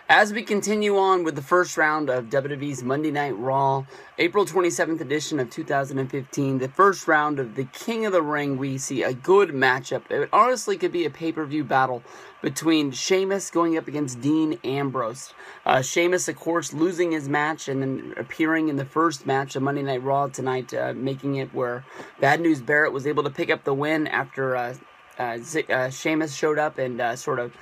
As we continue on with the first round of WWE's Monday Night Raw, April 27th edition of 2015, the first round of the King of the Ring, we see a good matchup. It honestly could be a pay-per-view battle between Sheamus going up against Dean Ambrose. Sheamus, of course, losing his match and then appearing in the first match of Monday Night Raw tonight, making it where Bad News Barrett was able to pick up the win after Sheamus showed up and sort of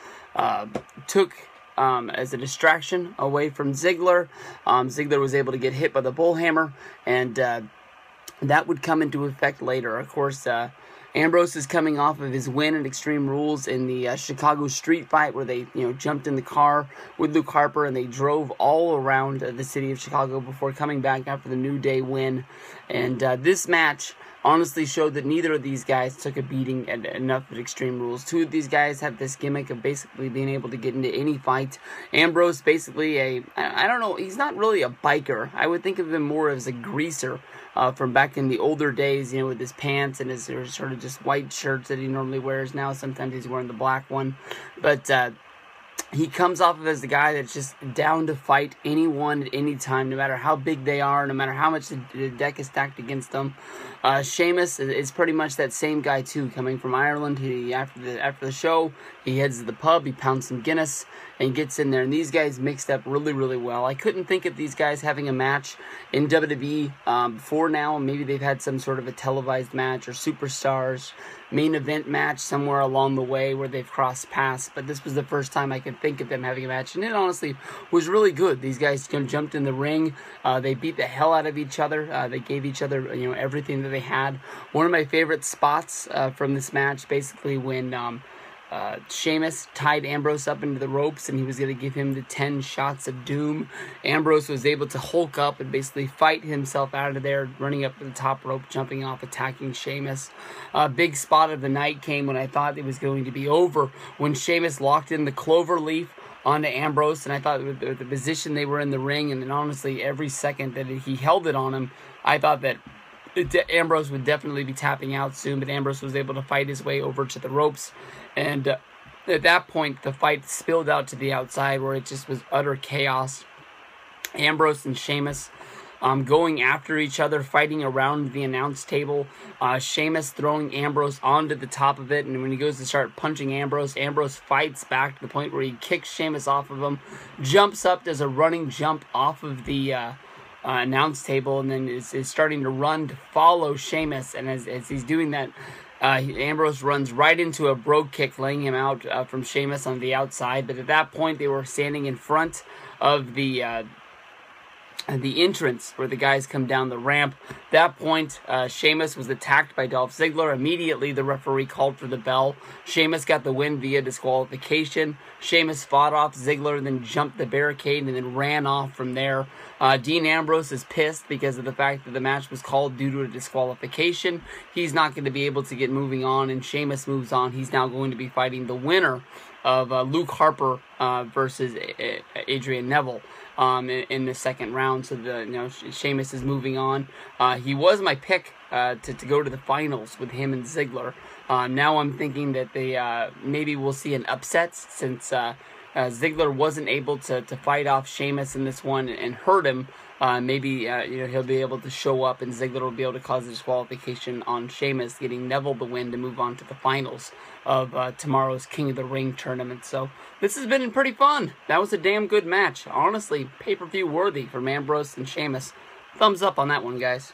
took as a distraction away from Ziggler. Ziggler was able to get hit by the bullhammer, and that would come into effect later. Of course, Ambrose is coming off of his win at Extreme Rules in the Chicago street fight, where they jumped in the car with Luke Harper and they drove all around the city of Chicago before coming back after the New Day win. And this match honestly showed that neither of these guys took a beating enough at Extreme Rules. Two of these guys have this gimmick of basically being able to get into any fight. Ambrose, basically I don't know, he's not really a biker. I would think of him more as a greaser from back in the older days, with his pants and his sort of just white shirts that he normally wears. Now sometimes he's wearing the black one. But he comes off of as the guy that's just down to fight anyone at any time, no matter how big they are, no matter how much the deck is stacked against them. Sheamus is pretty much that same guy too, coming from Ireland. After the show, he heads to the pub, he pounds some Guinness, and gets in there. And these guys mixed up really, really well. I couldn't think of these guys having a match in WWE before now. Maybe they've had some sort of a televised match or Superstars main event match somewhere along the way where they've crossed paths, but this was the first time I could think of them having a match, and it honestly was really good. These guys jumped in the ring, they beat the hell out of each other, they gave each other everything that they had. One of my favorite spots from this match, basically when Sheamus tied Ambrose up into the ropes and he was going to give him the 10 shots of doom. Ambrose was able to hulk up and basically fight himself out of there, running up to the top rope, jumping off, attacking Sheamus. Big spot of the night came when I thought it was going to be over, when Sheamus locked in the clover leaf onto Ambrose, and I thought with the position they were in the ring, and then honestly every second that he held it on him, I thought that Ambrose would definitely be tapping out soon, but Ambrose was able to fight his way over to the ropes, and at that point the fight spilled out to the outside where it just was utter chaos. Ambrose and Sheamus going after each other, fighting around the announce table. Sheamus throwing Ambrose onto the top of it, and when he goes to start punching Ambrose, Ambrose fights back to the point where he kicks Sheamus off of him, jumps up, does a running jump off of the announce table, and then is starting to run to follow Sheamus, and as he's doing that, Ambrose runs right into a brogue kick, laying him out from Sheamus on the outside. But at that point, they were standing in front of the entrance where the guys come down the ramp. At that point, Sheamus was attacked by Dolph Ziggler. Immediately, the referee called for the bell. Sheamus got the win via disqualification. Sheamus fought off Ziggler and then jumped the barricade and then ran off from there. Dean Ambrose is pissed because of the fact that the match was called due to a disqualification. He's not going to be able to get moving on, and Sheamus moves on. He's now going to be fighting the winner of Luke Harper versus Adrian Neville in the second round. So Sheamus is moving on. He was my pick to go to the finals with him and Ziggler. Now I'm thinking that they maybe we'll see an upset, since Ziggler wasn't able to fight off Sheamus in this one and hurt him. Maybe he'll be able to show up and Ziggler will be able to cause a disqualification on Sheamus, getting Neville the win to move on to the finals of tomorrow's King of the Ring tournament. So this has been pretty fun. That was a damn good match. Honestly, pay-per-view worthy from Ambrose and Sheamus. Thumbs up on that one, guys.